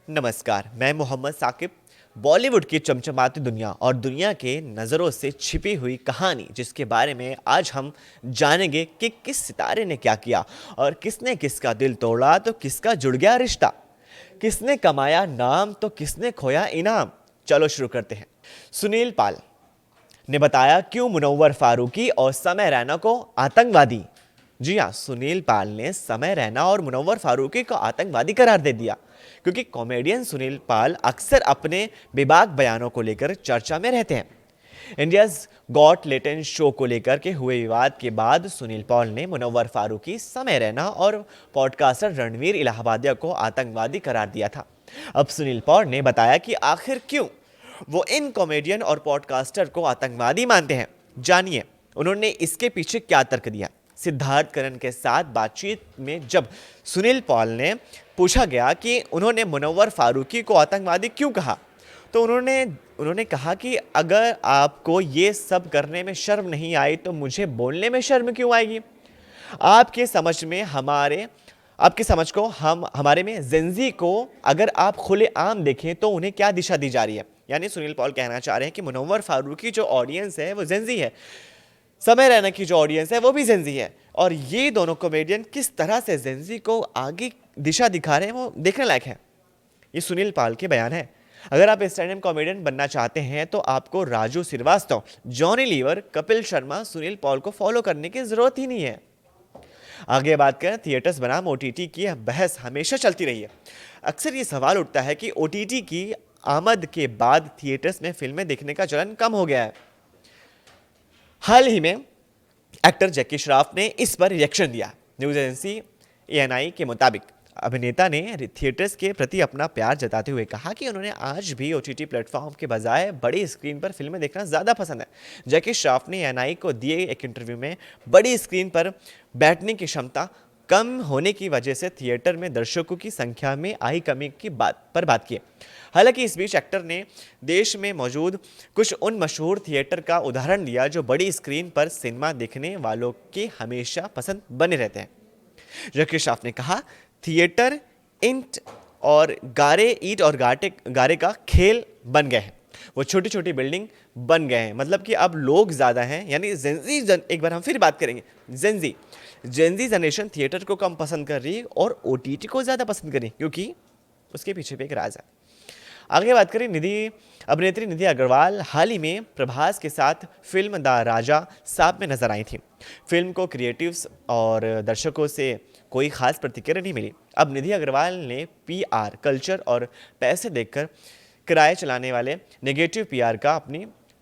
नमस्कार, मैं मोहम्मद साकिब। बॉलीवुड की चमचमाती दुनिया और दुनिया के नज़रों से छिपी हुई कहानी जिसके बारे में आज हम जानेंगे कि किस सितारे ने क्या किया और किसने किसका दिल तोड़ा तो किसका जुड़ गया रिश्ता, किसने कमाया नाम तो किसने खोया इनाम। चलो शुरू करते हैं। सुनील पाल ने बताया क्यों मुनव्वर फारूकी और समय रैना को आतंकवादी। जी हाँ, सुनील पाल ने समय रैना और मुनव्वर फारूकी को आतंकवादी करार दे दिया क्योंकि कॉमेडियन सुनील पाल अक्सर अपने बेबाक बयानों को लेकर चर्चा में रहते हैं। इंडियाज गॉट लेटेंट शो को लेकर के हुए विवाद के बाद सुनील पॉल ने मुनव्वर फारूकी, समय रैना और पॉडकास्टर रणवीर इलाहाबादिया को आतंकवादी करार दिया था। अब सुनील पॉल ने बताया कि आखिर क्यों वो इन कॉमेडियन और पॉडकास्टर को आतंकवादी मानते हैं। जानिए उन्होंने इसके पीछे क्या तर्क दिया। सिद्धार्थ करन के साथ बातचीत में जब सुनील पॉल ने पूछा गया कि उन्होंने मुनव्वर फारूकी को आतंकवादी क्यों कहा, तो उन्होंने कहा कि अगर आपको ये सब करने में शर्म नहीं आई तो मुझे बोलने में शर्म क्यों आएगी। आपके समझ में हमारे आपकी समझ को हमारे में जेंजी को अगर आप खुले आम देखें तो उन्हें क्या दिशा दी जा रही है। यानी सुनील पॉल कहना चाह रहे हैं कि मुनव्वर फारूकी जो ऑडियंस है वो जेंजी है, समय रैना की जो ऑडियंस है वो भी जेंजी है, और ये दोनों कॉमेडियन किस तरह से जेंजी को आगे दिशा दिखा रहे हैं वो देखने लायक है। ये सुनील पाल के बयान है। अगर आप स्टैंड अप कॉमेडियन बनना चाहते हैं तो आपको राजू श्रीवास्तव, जॉनी लीवर, कपिल शर्मा, सुनील पॉल को फॉलो करने की जरूरत ही नहीं है। आगे बात करें थिएटर्स बनाम ओटीटी की, बहस हमेशा चलती रही है। अक्सर ये सवाल उठता है कि ओटीटी की आमद के बाद थिएटर्स में फिल्में देखने का चलन कम हो गया है। हाल ही में एक्टर जैकी श्रॉफ ने इस पर रिएक्शन दिया। न्यूज एजेंसी एएनआई के मुताबिक अभिनेता ने थिएटर्स के प्रति अपना प्यार जताते हुए कहा कि उन्होंने आज भी ओटीटी प्लेटफॉर्म के बजाय बड़ी स्क्रीन पर फिल्में देखना ज़्यादा पसंद है। जैकी श्रॉफ ने एएनआई को दिए एक इंटरव्यू में बड़ी स्क्रीन पर बैठने की क्षमता कम होने की वजह से थिएटर में दर्शकों की संख्या में आई कमी की बात की। हालांकि इस बीच एक्टर ने देश में मौजूद कुछ उन मशहूर थिएटर का उदाहरण दिया जो बड़ी स्क्रीन पर सिनेमा देखने वालों के हमेशा पसंद बने रहते हैं। जैकी श्रॉफ ने कहा, थिएटर ईंट और गारे का खेल बन गए हैं। वो छोटी छोटी बिल्डिंग बन गए हैं, मतलब कि अब लोग ज़्यादा हैं। यानी एक बार हम फिर बात करेंगे, जेंजी जनरेशन थिएटर को कम पसंद कर रही है और ओटीटी को ज़्यादा पसंद कर रही है, क्योंकि उसके पीछे भी एक राज है। आगे बात करें, अभिनेत्री निधि अग्रवाल हाल ही में प्रभास के साथ फिल्म द राजा साहब में नजर आई थी। फिल्म को क्रिएटिव्स और दर्शकों से कोई खास प्रतिक्रिया नहीं मिली। अब निधि अग्रवाल ने पीआर कल्चर और पैसे देखकर किराए चलाने वाले नेगेटिव पीआर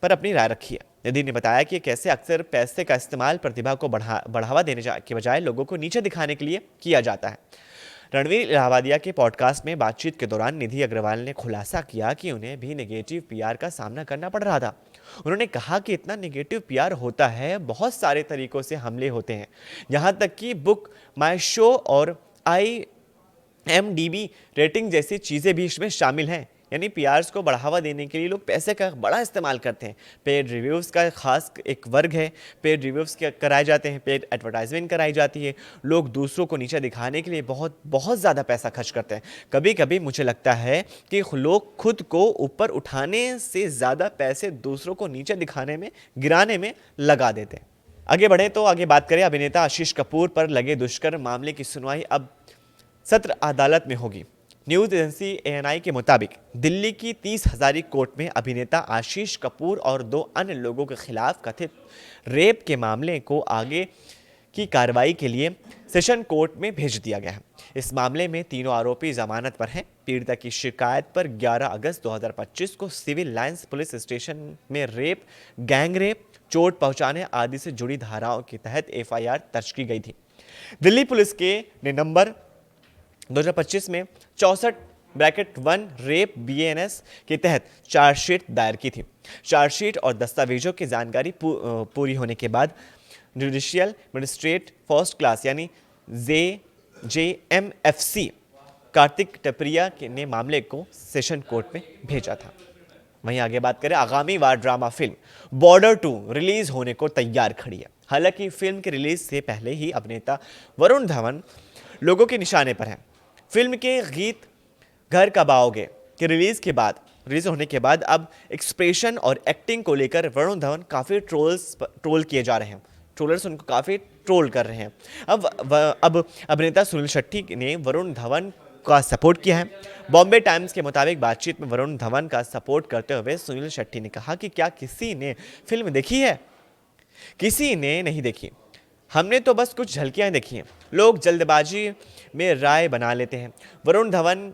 पर अपनी राय रखी है। निधि ने बताया कि कैसे अक्सर पैसे का इस्तेमाल प्रतिभा को बढ़ावा देने के बजाय लोगों को नीचे दिखाने के लिए किया जाता है। रणवीर इलाहाबादिया के पॉडकास्ट में बातचीत के दौरान निधि अग्रवाल ने खुलासा किया कि उन्हें भी नेगेटिव पीआर का सामना करना पड़ रहा था। उन्होंने कहा कि इतना नेगेटिव पीआर होता है, बहुत सारे तरीकों से हमले होते हैं, यहाँ तक कि बुक माई शो और IMDb रेटिंग जैसी चीज़ें भी इसमें शामिल हैं। यानी पीआर्स को बढ़ावा देने के लिए लोग पैसे का बड़ा इस्तेमाल करते हैं। पेड रिव्यूज़ का खास एक वर्ग है, पेड रिव्यूज़ कराए जाते हैं, पेड एडवर्टाइजमेंट कराई जाती है। लोग दूसरों को नीचे दिखाने के लिए बहुत बहुत ज़्यादा पैसा खर्च करते हैं। कभी कभी मुझे लगता है कि लोग खुद को ऊपर उठाने से ज़्यादा पैसे दूसरों को नीचे दिखाने में, गिराने में लगा देते हैं। आगे बढ़े तो आगे बात करें, अभिनेता आशीष कपूर पर लगे दुष्कर्म मामले की सुनवाई अब सत्र अदालत में होगी। न्यूज एजेंसी एएनआई के मुताबिक दिल्ली की 30 हजारी कोर्ट में अभिनेता आशीष कपूर और 2 अन्य लोगों के खिलाफ कथित रेप के मामले को आगे की कार्रवाई के लिए सेशन कोर्ट में भेज दिया गया है। इस मामले में तीनों आरोपी जमानत पर हैं। पीड़िता की शिकायत पर 11 अगस्त 2025 को सिविल लाइंस पुलिस स्टेशन में रेप, गैंग रेप, चोट पहुंचाने आदि से जुड़ी धाराओं के तहत एफआईआर दर्ज की गई थी। दिल्ली पुलिस ने नंबर 2025 में 64-1 रेप बीएनएस के तहत चार्जशीट दायर की थी। चार्जशीट और दस्तावेजों की जानकारी पूरी होने के बाद जुडिशियल मजिस्ट्रेट फर्स्ट क्लास यानी JMFC कार्तिक टपरिया ने मामले को सेशन कोर्ट में भेजा था। वहीं आगे बात करें, आगामी वार ड्रामा फिल्म बॉर्डर 2 रिलीज होने को तैयार खड़ी है। हालांकि फिल्म के रिलीज से पहले ही अभिनेता वरुण धवन लोगों के निशाने पर हैं। फिल्म के गीत घर कब आओगे कि रिलीज होने के बाद अब एक्सप्रेशन और एक्टिंग को लेकर वरुण धवन काफ़ी ट्रोल किए जा रहे हैं। ट्रोलर्स उनको काफ़ी ट्रोल कर रहे हैं। अब अभिनेता सुनील शेट्टी ने वरुण धवन का सपोर्ट किया है। बॉम्बे टाइम्स के मुताबिक बातचीत में वरुण धवन का सपोर्ट करते हुए सुनील शेट्टी ने कहा कि क्या किसी ने फिल्म देखी है? किसी ने नहीं देखी, हमने तो बस कुछ झलकियां देखी हैं। लोग जल्दबाजी में राय बना लेते हैं। वरुण धवन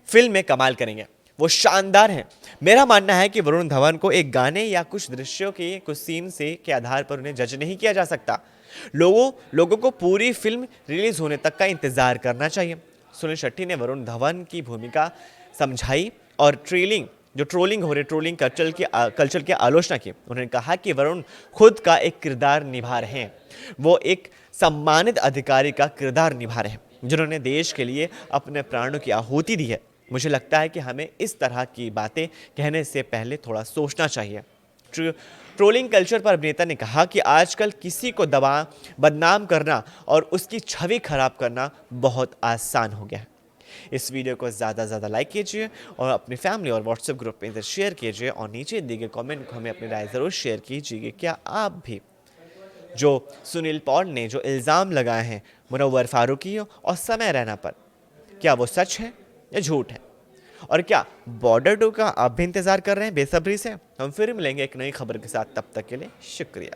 फिल्म में कमाल करेंगे, वो शानदार हैं। मेरा मानना है कि वरुण धवन को एक गाने या कुछ दृश्यों के कुछ सीन से के आधार पर उन्हें जज नहीं किया जा सकता। लोगों को पूरी फिल्म रिलीज होने तक का इंतजार करना चाहिए। सुनील शेट्टी ने वरुण धवन की भूमिका समझाई और ट्रोलिंग कल्चर की आलोचना की। उन्होंने कहा कि वरुण खुद का एक किरदार निभा रहे हैं। वो एक सम्मानित अधिकारी का किरदार निभा रहे हैं जिन्होंने देश के लिए अपने प्राणों की आहुति दी है। मुझे लगता है कि हमें इस तरह की बातें कहने से पहले थोड़ा सोचना चाहिए। ट्रोलिंग कल्चर पर अभिनेता ने कहा कि आजकल किसी को बदनाम करना और उसकी छवि खराब करना बहुत आसान हो गया है। इस वीडियो को ज़्यादा से ज़्यादा लाइक कीजिए और अपनी फैमिली और व्हाट्सएप ग्रुप पे इसे शेयर कीजिए और नीचे दिए गए कमेंट को हमें अपनी राय ज़रूर शेयर कीजिए। क्या आप भी जो सुनील पॉल ने जो इल्ज़ाम लगाए हैं मुनव्वर फारूकी और समय रैना पर, क्या वो सच है या झूठ है? और क्या बॉर्डर 2 का आप भी इंतजार कर रहे हैं बेसब्री से? हम फिर मिलेंगे एक नई खबर के साथ, तब तक के लिए शुक्रिया।